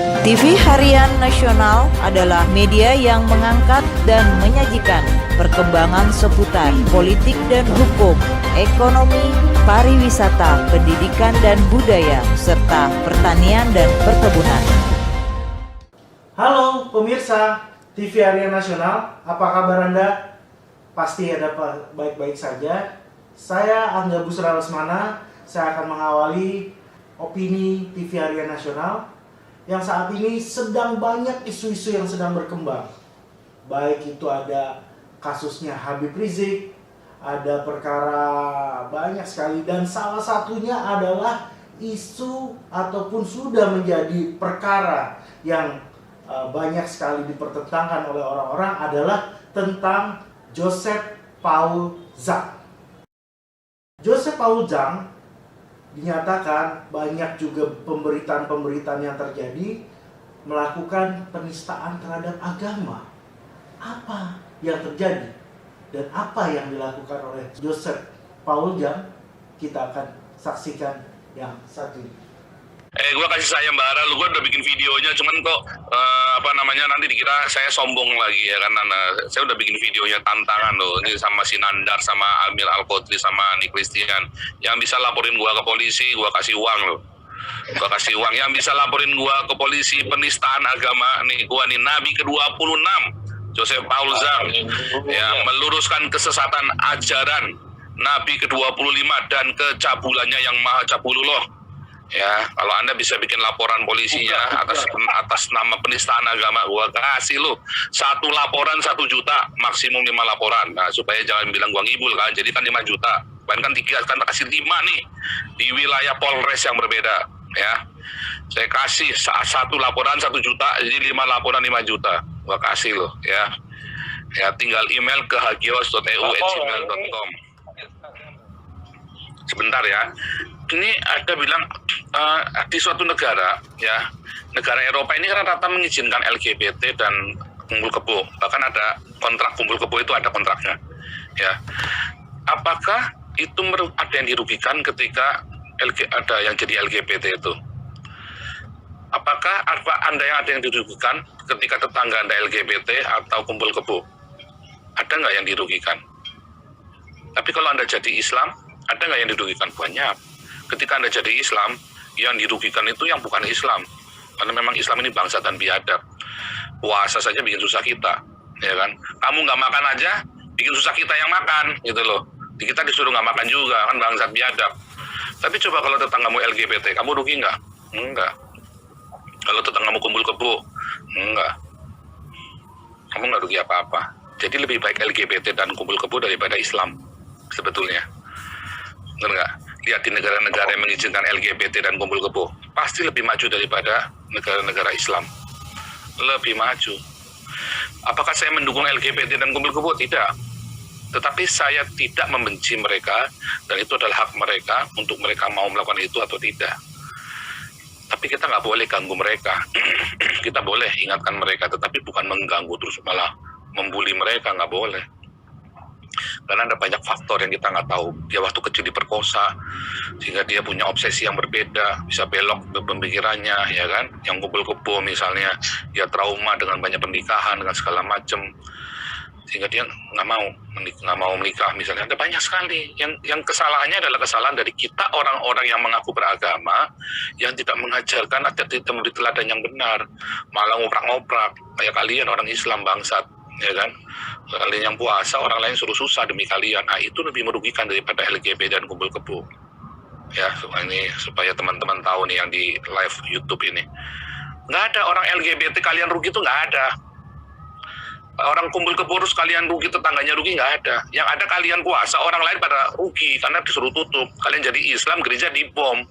TV Harian Nasional adalah media yang mengangkat dan menyajikan perkembangan seputar politik dan hukum, ekonomi, pariwisata, pendidikan dan budaya, serta pertanian dan perkebunan. Halo pemirsa TV Harian Nasional, apa kabar Anda? Pasti Anda baik-baik saja. Saya Angga Busra Lesmana, saya akan mengawali opini TV Harian Nasional yang saat ini sedang banyak isu-isu yang sedang berkembang. Baik itu ada kasusnya Habib Rizik, ada perkara banyak sekali, dan salah satunya adalah isu ataupun sudah menjadi perkara yang banyak sekali dipertentangkan oleh orang-orang adalah tentang Joseph Paul Zhang. Joseph Paul Zhang dinyatakan banyak juga pemberitaan-pemberitaan yang terjadi melakukan penistaan terhadap agama. Apa yang terjadi dan apa yang dilakukan oleh Joseph Paul Zhang, kita akan saksikan yang satu ini. Gue kasih sayang bara, lu gue udah bikin videonya, cuman kok nanti dikira saya sombong lagi ya kan. Saya udah bikin videonya tantangan loh, ini sama si Nandar, sama Amir Al-Qodri, sama Nick Christian. Yang bisa laporin gue ke polisi, gue kasih uang loh. Gue kasih uang. Yang bisa laporin gue ke polisi penistaan agama nih, gue nih Nabi ke-26 Joseph Paul Zhang yang meluruskan kesesatan ajaran Nabi ke-25 dan kecabulannya yang maha cabulullah. Ya, kalau Anda bisa bikin laporan polisinya atas nama penistaan agama, gua kasih lu 1 laporan 1 juta, maksimum 5 laporan. Nah, supaya jangan bilang gua ngibul kan, jadi kan 5 juta. Bahkan 3 kan kasih 5 nih di wilayah Polres yang berbeda, ya. Saya kasih 1 laporan 1 juta, jadi 5 laporan 5 juta. Gua kasih lo, ya. Ya, tinggal email ke hagios.eu@gmail.com. Sebentar ya. Ini ada bilang di suatu negara, ya, negara Eropa ini kan rata mengizinkan LGBT dan kumpul kebo. Bahkan ada kontrak kumpul kebo, itu ada kontraknya, ya. Apakah itu ada yang dirugikan ketika ada yang jadi LGBT itu? Apakah Anda yang ada yang dirugikan ketika tetangga Anda LGBT atau kumpul kebo? Ada nggak yang dirugikan? Tapi kalau Anda jadi Islam, ada nggak yang dirugikan? Banyak. Ketika Anda jadi Islam, yang dirugikan itu yang bukan Islam. Karena memang Islam ini bangsa dan biadab. Puasa saja bikin susah kita, ya kan? Kamu nggak makan aja, bikin susah kita yang makan, gitu loh. Kita disuruh nggak makan juga, kan bangsa biadab. Tapi coba kalau tetanggamu LGBT, kamu rugi nggak? Enggak. Kalau tetanggamu kumpul kebo, enggak. Kamu nggak rugi apa-apa. Jadi lebih baik LGBT dan kumpul kebo daripada Islam, sebetulnya. Benar nggak? Lihat di negara-negara yang mengizinkan LGBT dan kumpul kebo, pasti lebih maju daripada negara-negara Islam. Lebih maju. Apakah saya mendukung LGBT dan kumpul kebo? Tidak. Tetapi saya tidak membenci mereka, dan itu adalah hak mereka untuk mereka mau melakukan itu atau tidak. Tapi kita nggak boleh ganggu mereka. Kita boleh ingatkan mereka, tetapi bukan mengganggu terus malah membuli mereka, nggak boleh. Karena ada banyak faktor yang kita nggak tahu. Dia waktu kecil diperkosa, sehingga dia punya obsesi yang berbeda, bisa belok pemikirannya, ya kan? Yang kumpul kebo misalnya, dia trauma dengan banyak pernikahan, dengan segala macam, sehingga dia nggak mau menikah misalnya. Ada banyak sekali. Yang kesalahannya adalah kesalahan dari kita, orang-orang yang mengaku beragama, yang tidak mengajarkan atau tidak memberi teladan yang benar, malah ngoprak-ngoprak kayak kalian orang Islam bangsat, ya kan? Kalian yang puasa, orang lain suruh susah demi kalian. Nah, itu lebih merugikan daripada LGBT dan kumpul kebo. Ya, supaya teman-teman tahu nih yang di live YouTube ini. Nggak ada orang LGBT kalian rugi, itu nggak ada. Orang kumpul kebo terus kalian rugi, tetangganya rugi, nggak ada. Yang ada kalian puasa, orang lain pada rugi karena disuruh tutup. Kalian jadi Islam, gereja dibom.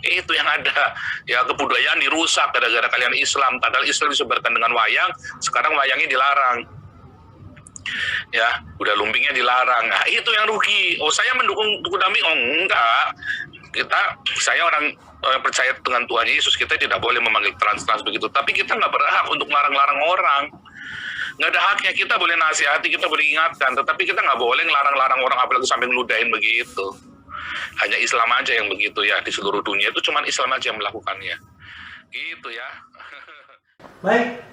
Itu yang ada. Ya, kebudayaan dirusak gara-gara kalian Islam. Padahal Islam disebarkan dengan wayang, sekarang wayangnya dilarang. Ya, udah lumpingnya dilarang. Nah, itu yang rugi. Oh, saya mendukung Tukudami? Oh, enggak. Saya orang percaya dengan Tuhan Yesus, kita tidak boleh memanggil trans begitu. Tapi kita nggak berhak untuk melarang-larang orang. Nggak ada haknya. Kita boleh nasihati, kita boleh ingatkan, tetapi kita nggak boleh ngelarang-larang orang, apalagi sampai ngeludahin begitu. Hanya Islam aja yang begitu ya, di seluruh dunia itu cuma Islam aja yang melakukannya. Gitu ya. Baik,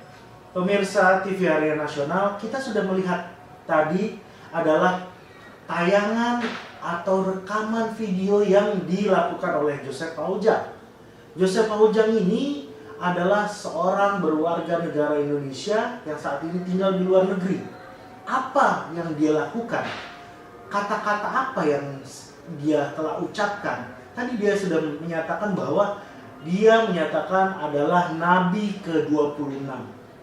pemirsa TV Harian Nasional, kita sudah melihat tadi adalah tayangan atau rekaman video yang dilakukan oleh Joseph Paujang. Joseph Paujang ini adalah seorang berwarga negara Indonesia yang saat ini tinggal di luar negeri. Apa yang dia lakukan? Kata-kata apa yang dia telah ucapkan? Tadi dia sudah menyatakan bahwa dia menyatakan adalah Nabi ke-26.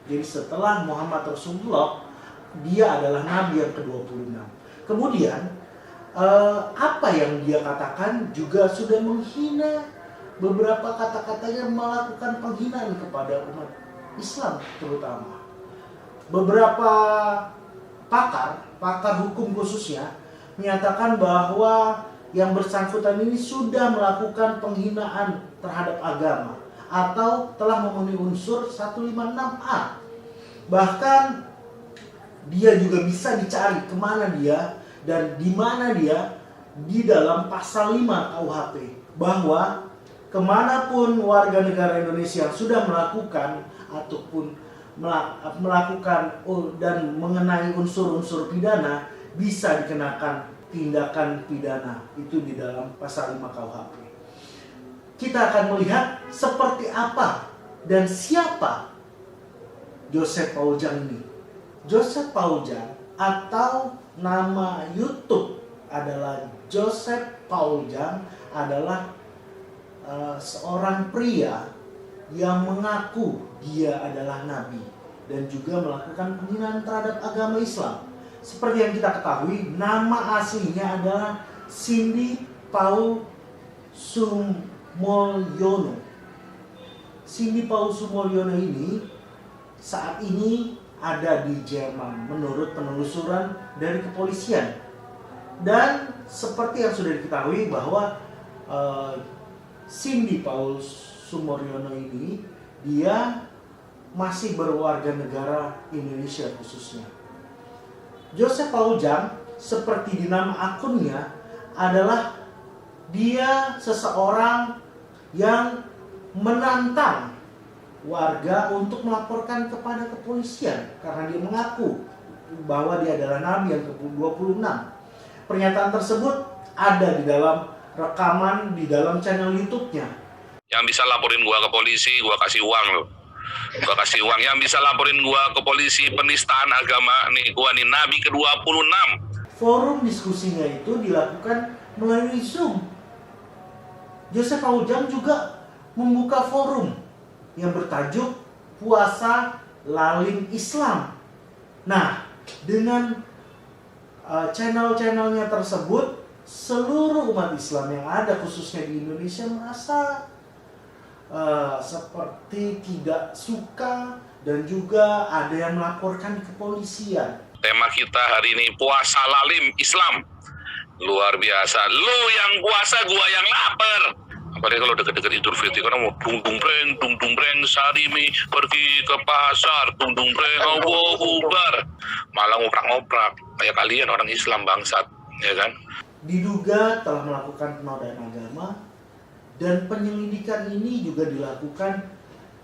Jadi setelah Muhammad Rasulullah, dia adalah Nabi yang ke-26. Kemudian, apa yang dia katakan juga sudah menghina, beberapa kata-katanya melakukan penghinaan kepada umat Islam terutama. Beberapa pakar hukum khususnya, menyatakan bahwa yang bersangkutan ini sudah melakukan penghinaan terhadap agama atau telah memenuhi unsur 156A. Bahkan dia juga bisa dicari kemana dia dan di mana dia di dalam pasal 5 KUHP, bahwa kemanapun warga negara Indonesia yang sudah melakukan ataupun melakukan dan mengenai unsur-unsur pidana bisa dikenakan tindakan pidana, itu di dalam pasal 5 KUHP. Kita akan melihat seperti apa dan siapa Joseph Paujang ini. Joseph Paujang atau nama YouTube adalah Joseph Paujang adalah seorang pria yang mengaku dia adalah nabi dan juga melakukan penghinaan terhadap agama Islam. Seperti yang kita ketahui, nama aslinya adalah Cindy Paul Sumolyono. Cindy Paul Sumolyono ini saat ini ada di Jerman menurut penelusuran dari kepolisian. Dan seperti yang sudah diketahui bahwa Cindy Paul Sumolyono ini dia masih berwarga negara Indonesia khususnya. Joseph Paujang seperti di nama akunnya adalah dia seseorang yang menantang warga untuk melaporkan kepada kepolisian karena dia mengaku bahwa dia adalah nabi yang ke-26. Pernyataan tersebut ada di dalam rekaman di dalam channel YouTube-nya. Yang bisa laporin gua ke polisi, gua kasih uang loh. Gua kasih uang. Yang bisa laporin gua ke polisi penistaan agama nih, gua nih Nabi ke-26. Forum diskusinya itu dilakukan melalui Zoom. Joseph Paujang juga membuka forum yang bertajuk Puasa Lalin Islam. Nah, dengan channel-channelnya tersebut, seluruh umat Islam yang ada khususnya di Indonesia merasa seperti tidak suka dan juga ada yang melaporkan ke kepolisian. Tema kita hari ini puasa lalim Islam. Luar biasa. Lu yang puasa, gua yang lapar. Apalagi kalau deket-deket Idul Fitri, karena mau dung breng, sarimi pergi ke pasar, dung breng, Allahu Akbar. Malah ngoprak-ngoprak. Kayak kalian orang Islam bangsat, ya kan? Diduga telah melakukan penodaan agama. Dan penyelidikan ini juga dilakukan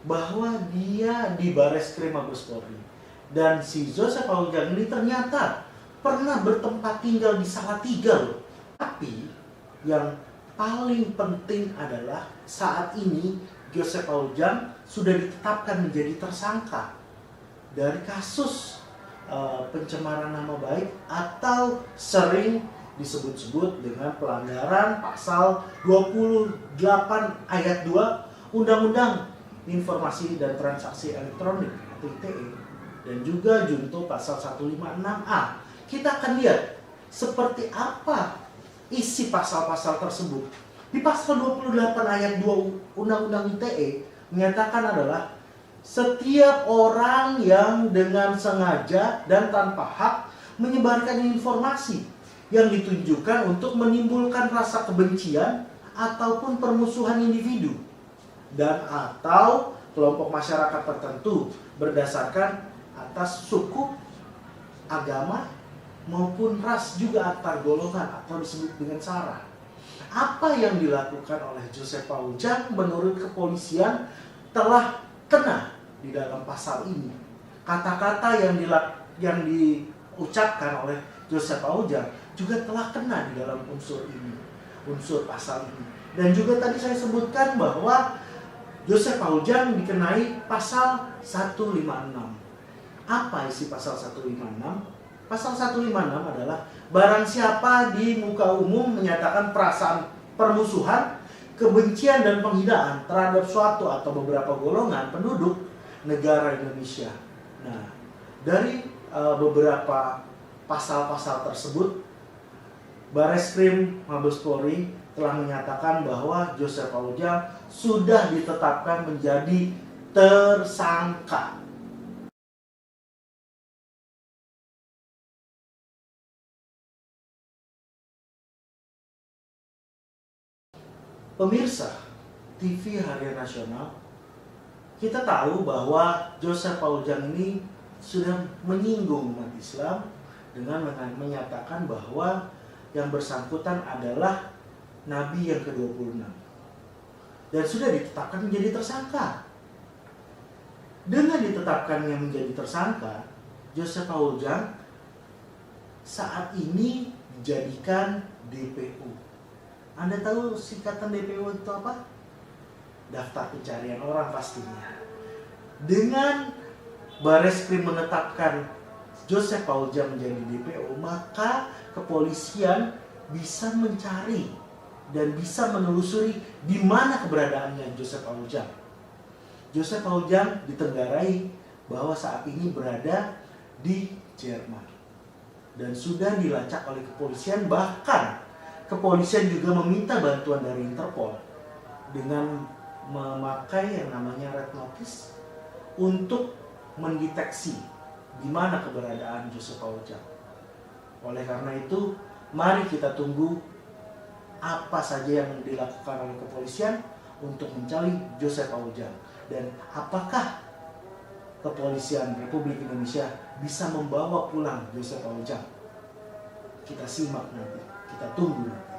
bahwa dia di Bareskrim Mabes Polri. Dan si Joseph Paujang ini ternyata pernah bertempat tinggal di Salatiga loh. Tapi yang paling penting adalah saat ini Joseph Paujang sudah ditetapkan menjadi tersangka dari kasus pencemaran nama baik atau sering disebut-sebut dengan pelanggaran pasal 28 ayat 2 Undang-Undang Informasi dan Transaksi Elektronik atau ITE dan juga junto pasal 156A. Kita akan lihat seperti apa isi pasal-pasal tersebut. Di pasal 28 ayat 2 Undang-Undang ITE menyatakan adalah setiap orang yang dengan sengaja dan tanpa hak menyebarkan informasi yang ditunjukkan untuk menimbulkan rasa kebencian ataupun permusuhan individu dan atau kelompok masyarakat tertentu berdasarkan atas suku, agama, maupun ras juga antar golongan atau disebut dengan SARA. Apa yang dilakukan oleh Joseph Paujang menurut kepolisian telah kena di dalam pasal ini. Kata-kata yang diucapkan oleh Joseph Paul-Jang juga telah kena di dalam unsur ini, unsur pasal ini. Dan juga tadi saya sebutkan bahwa Joseph Paul-Jang dikenai pasal 156. Apa isi pasal 156? Pasal 156 adalah barang siapa di muka umum menyatakan perasaan permusuhan, kebencian dan penghinaan terhadap suatu atau beberapa golongan penduduk negara Indonesia. Nah, dari beberapa pasal-pasal tersebut, Bareskrim Mabes Polri telah menyatakan bahwa Joseph Paul-Jang sudah ditetapkan menjadi tersangka. Pemirsa TV Harian Nasional, kita tahu bahwa Joseph Paul-Jang ini sudah menyinggung umat Islam dengan menyatakan bahwa yang bersangkutan adalah Nabi yang ke-26 dan sudah ditetapkan menjadi tersangka. Dengan ditetapkannya menjadi tersangka, Joseph Paul-Jang saat ini dijadikan DPO. Anda tahu singkatan DPO itu apa? Daftar pencarian orang pastinya. Dengan Bareskrim menetapkan Joseph Paul-Jang menjadi DPO, maka kepolisian bisa mencari dan bisa menelusuri di mana keberadaannya Joseph Paul-Jang. Joseph Paul-Jang ditenggarai bahwa saat ini berada di Jerman dan sudah dilacak oleh kepolisian. Bahkan kepolisian juga meminta bantuan dari Interpol dengan memakai yang namanya red notice untuk mendeteksi di mana keberadaan Joseph Paul-Jang. Oleh karena itu, mari kita tunggu apa saja yang dilakukan oleh kepolisian untuk mencari Joseph Paul-Jang dan apakah kepolisian Republik Indonesia bisa membawa pulang Joseph Paul-Jang. Kita simak nanti, kita tunggu nanti.